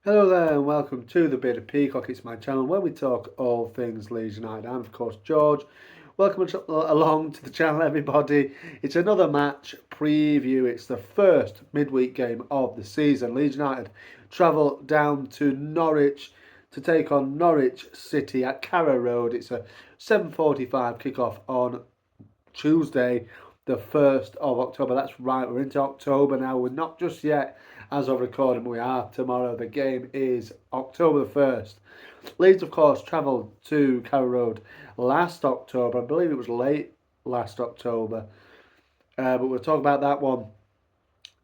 Hello there and welcome to the Bearded Peacock. It's my channel where we talk all things Leeds United. I'm of course George. Welcome along to the channel everybody. It's another match preview. It's the first midweek game of the season. Leeds United travel down to Norwich to take on Norwich City at Carrow Road. It's a 7:45 kickoff on Tuesday, the 1st of October. That's right, we're into October now. We're not just yet as of recording, we are tomorrow. The game is October the 1st. Leeds, of course, travelled to Carrow Road last October. I believe it was late last October. But we'll talk about that one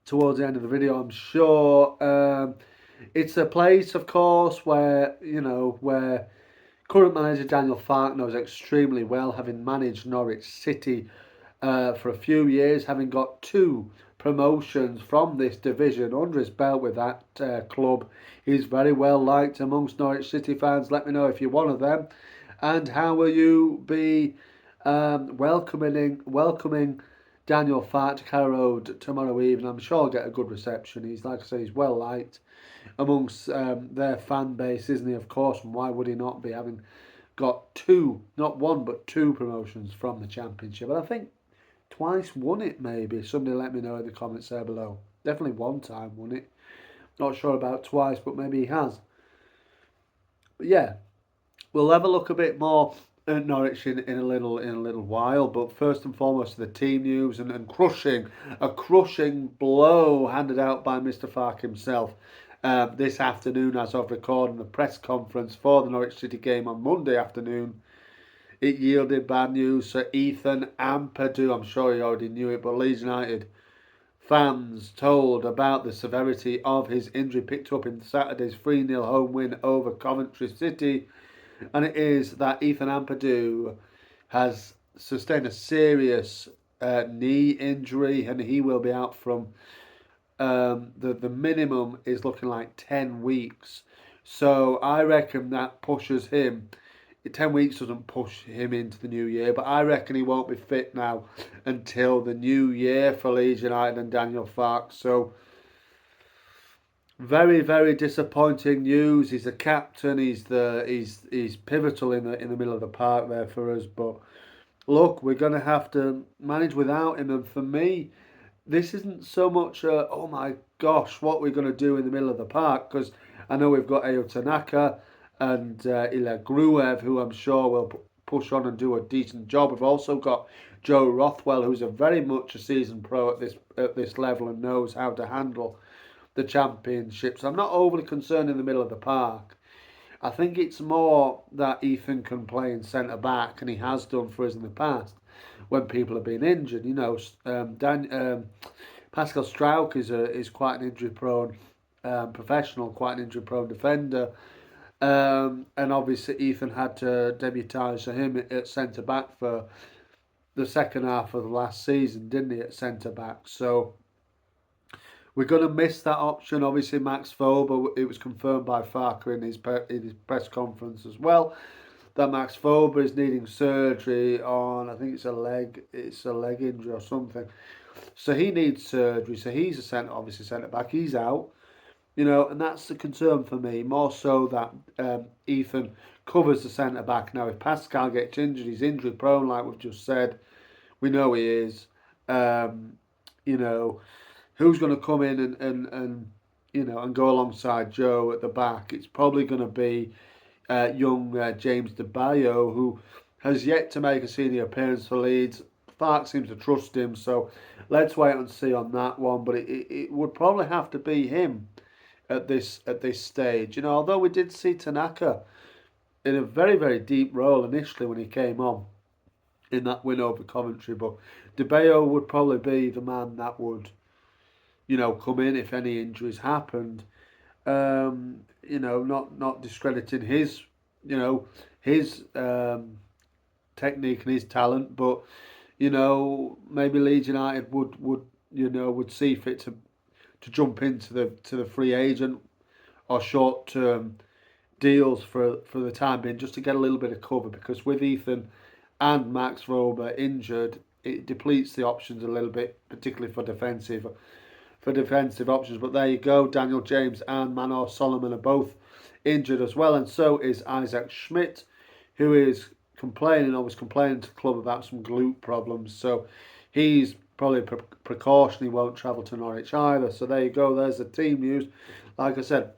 towards the end of the video, I'm sure. It's a place, of course, where current manager Daniel Farke knows extremely well, having managed Norwich City for a few years, having got two promotions from this division under his belt with that club. He's very well liked amongst Norwich City fans. Let me know if you're one of them. And how will you be welcoming Daniel Farke to Carrow Road tomorrow evening? I'm sure I'll get a good reception. He's, like I say, he's well liked amongst their fan base, isn't he? Of course, and why would he not be, having got two, not one, but two promotions from the Championship? And I think twice won it, maybe. Somebody let me know in the comments there below. Definitely one time won it. Not sure about twice, but maybe he has. But yeah, we'll have a look a bit more at Norwich in a little while. But first and foremost, the team news and a crushing blow handed out by Mr. Farke himself this afternoon, as of recording the press conference for the Norwich City game on Monday afternoon. It yielded bad news. So Ethan Ampadu, I'm sure he already knew it, but Leeds United fans told about the severity of his injury picked up in Saturday's 3-0 home win over Coventry City. And it is that Ethan Ampadu has sustained a serious knee injury, and he will be out from the minimum is looking like 10 weeks. So I reckon that pushes him. 10 weeks doesn't push him into the new year, but I reckon he won't be fit now until the new year for Leeds United and Daniel Farke. So very, very disappointing news. He's the captain. He's pivotal in the middle of the park there for us. But look, we're going to have to manage without him. And for me, this isn't so much oh my gosh, what we're going to do in the middle of the park, because I know we've got Ayo Tanaka and Ilya Gruev, who I'm sure will push on and do a decent job. We've also got Joe Rothwell, who's a very much a seasoned pro at this level and knows how to handle the championship. So I'm not overly concerned in the middle of the park. I think it's more that Ethan can play in centre back, and he has done for us in the past when people have been injured. Pascal Strauch is quite an injury prone professional, quite an injury prone defender. And obviously Ethan had to debutise for him at centre back for the second half of the last season, didn't he, at centre back? So we're going to miss that option. Obviously, Max Fober, it was confirmed by Farke in his press conference as well, that Max Fober is needing surgery on, I think it's a leg injury or something. So he needs surgery. So he's obviously centre back. He's out. And that's the concern for me. More so that Ethan covers the centre back. Now, if Pascal gets injured, he's injury prone, like we've just said. We know he is. Who's going to come in and go alongside Joe at the back? It's probably going to be young James De Bayo, who has yet to make a senior appearance for Leeds. Farke seems to trust him, so let's wait and see on that one. But it would probably have to be him at this stage. Although we did see Tanaka in a very, very deep role initially when he came on in that win over Coventry, but De Bayo would probably be the man that would come in if any injuries happened. Not discrediting his, his technique and his talent, but maybe Leeds United would see fit to jump into the free agent or short term deals for the time being, just to get a little bit of cover, because with Ethan and Max Fober injured, it depletes the options a little bit, particularly for for defensive options. But there you go. Daniel James and Manor Solomon are both injured as well, and so is Isaac Schmidt, who is was complaining to the club about some glute problems. So he's probably a precaution. He won't travel to Norwich either. So there you go. There's the team news. Like I said,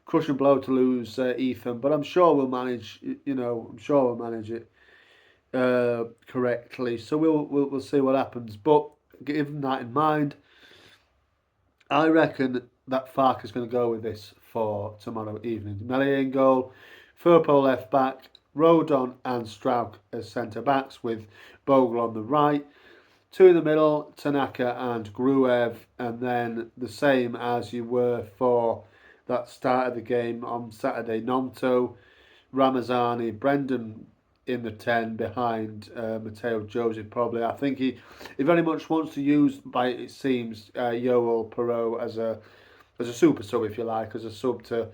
crushing blow to lose Ethan, but I'm sure we'll manage. I'm sure we'll manage it correctly. So we'll see what happens. But given that in mind, I reckon that Farke is going to go with this for tomorrow evening. Melier in goal, Firpo left back, Rodon and Strauch as centre backs with Bogle on the right. Two in the middle, Tanaka and Gruev, and then the same as you were for that start of the game on Saturday. Nonto, Ramazani, Brendan in the 10 behind Matteo Joseph probably. I think he very much wants to use, by it seems, Yoel Perot as a super sub, if you like, as a sub to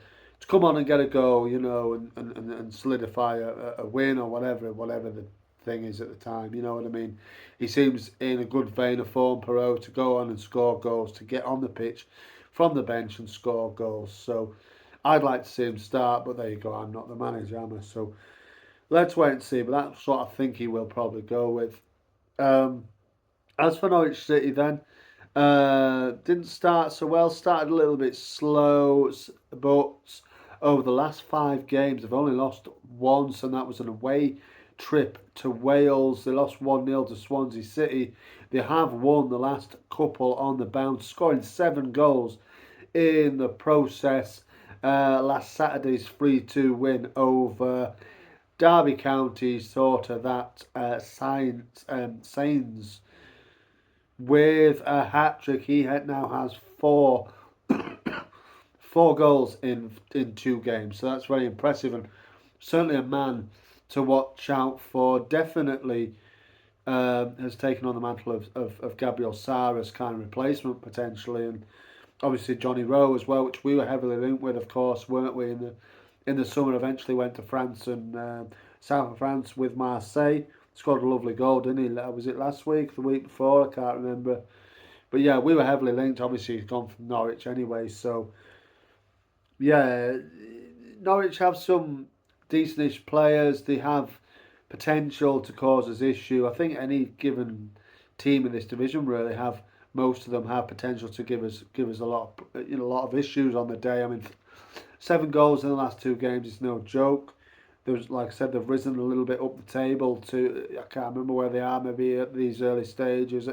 come on and get a goal, and solidify a win or whatever the thing is at the time, you know what I mean? He seems in a good vein of form, Perot, to go on and score goals, to get on the pitch from the bench and score goals. So I'd like to see him start, but there you go, I'm not the manager, am I? So let's wait and see, but that's what I think he will probably go with. As for Norwich City then, didn't start so well, started a little bit slow, but over the last 5 games they've only lost once, and that was an away trip to Wales. They lost 1-0 to Swansea City. They have won the last couple on the bounce, scoring 7 goals in the process. Last Saturday's 3-2 win over Derby County sort of that Saints with a hat-trick. He now has 4 goals in 2 games, so that's very impressive and certainly a man to watch out for. Definitely has taken on the mantle of Gabriel Sara's kind of replacement potentially, and obviously Johnny Rowe as well, which we were heavily linked with, of course, weren't we, in the summer. Eventually went to France and south of France with Marseille. Scored a lovely goal, didn't he? Was it last week, the week before? I can't remember. But yeah, we were heavily linked. Obviously, he's gone from Norwich anyway. So yeah, Norwich have some decentish players. They have potential to cause us issue. I think any given team in this division really have. Most of them have potential to give us a lot of issues on the day. I mean, 7 goals in the last 2 games is no joke. There's, like I said, they've risen a little bit up the table to, I can't remember where they are, maybe at these early stages.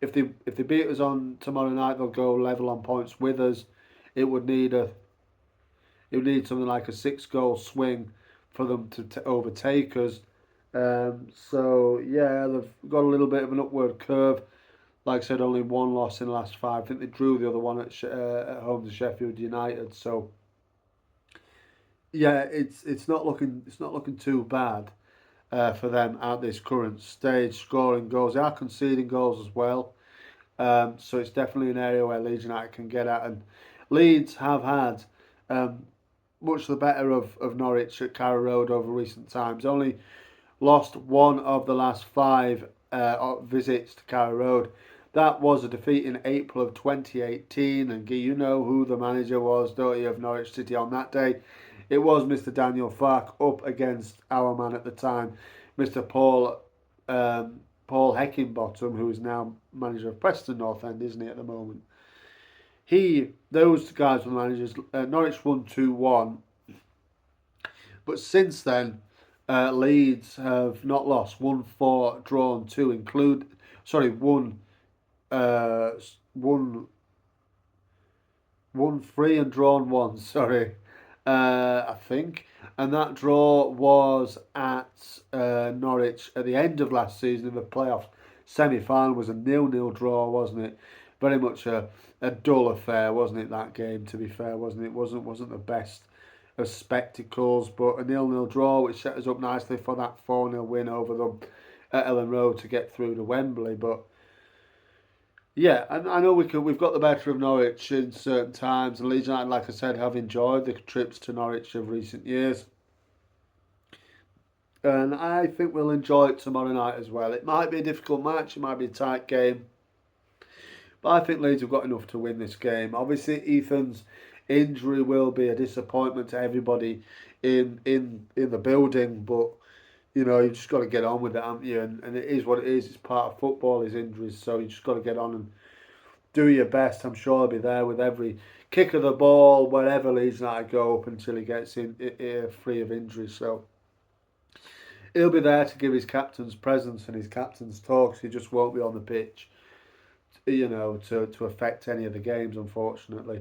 If they beat us on tomorrow night, they'll go level on points with us. It would need something like a 6-goal swing for them to overtake us. So yeah, they've got a little bit of an upward curve. Like I said, only 1 loss in the last 5. I think they drew the other one at home to Sheffield United. So yeah, it's not looking too bad for them at this current stage. Scoring goals, they are conceding goals as well. So it's definitely an area where Leeds United can get at. And Leeds have had much the better of Norwich at Carrow Road over recent times. Only lost 1 of the last 5 visits to Carrow Road. That was a defeat in April of 2018, and you know who the manager was, don't you, of Norwich City on that day? It was Mr. Daniel Farke up against our man at the time, Mr. Paul Heckingbottom, who is now manager of Preston North End, isn't he, at the moment? Those guys were the managers. Norwich won 2-1, but since then, Leeds have not lost, won 4, drawn 2, won 3 and drawn 1. Sorry, I think, and that draw was at Norwich at the end of last season in the playoff semi-final. Was a 0-0 draw, wasn't it? Very much a dull affair, wasn't it? That game, to be fair, wasn't it? Wasn't the best of spectacles, but a 0-0 draw, which set us up nicely for that 4-0 win over them at Ellen Road to get through to Wembley. But yeah, and I know we've got the better of Norwich in certain times, and Leeds United, like I said, have enjoyed the trips to Norwich of recent years, and I think we'll enjoy it tomorrow night as well. It might be a difficult match, it might be a tight game, But I think Leeds have got enough to win this game. Obviously, Ethan's injury will be a disappointment to everybody in the building, but you know, you just got to get on with it, haven't you? And it is what it is. It's part of football, his injuries. So you just got to get on and do your best. I'm sure he'll be there with every kick of the ball, wherever Leeds United go up until he gets in free of injury. So he'll be there to give his captain's presence and his captain's talks. He just won't be on the pitch, you know, to affect any of the games, unfortunately.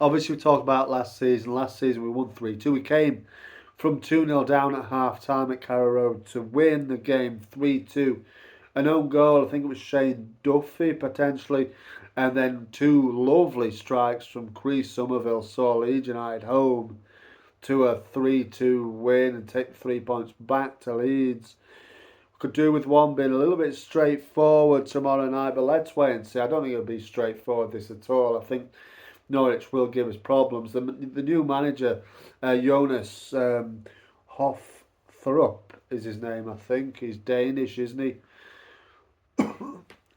Obviously, we talked about last season. Last season, we won 3-2. We came from 2-0 down at half time at Carrow Road to win the game 3-2. An own goal, I think it was Shane Duffy potentially, and then two lovely strikes from Chris Somerville saw Leeds United home to a 3-2 win and take 3 points back to Leeds. Could do with one being a little bit straightforward tomorrow night, but let's wait and see. I don't think it'll be straightforward this at all. I think Norwich will give us problems. The new manager, Jonas Hoffrup is his name, I think. He's Danish, isn't he?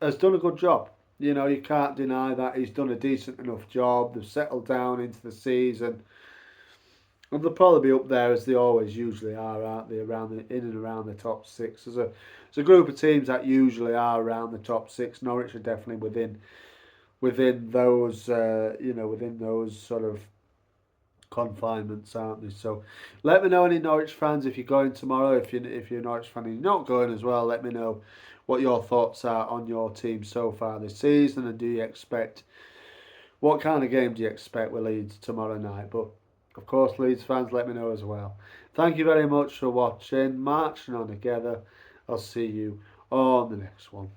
Has done a good job. You know, you can't deny that. He's done a decent enough job. They've settled down into the season. And they'll probably be up there as they always usually are, aren't they? In and around the top six. There's a group of teams that usually are around the top six. Norwich are definitely within those within those sort of confinements, aren't they? So let me know, any Norwich fans, if you're going tomorrow. If you're a Norwich fan and you're not going as well, let me know what your thoughts are on your team so far this season, and what kind of game do you expect with Leeds tomorrow night? But of course, Leeds fans, let me know as well. Thank you very much for watching. Marching on together. I'll see you on the next one.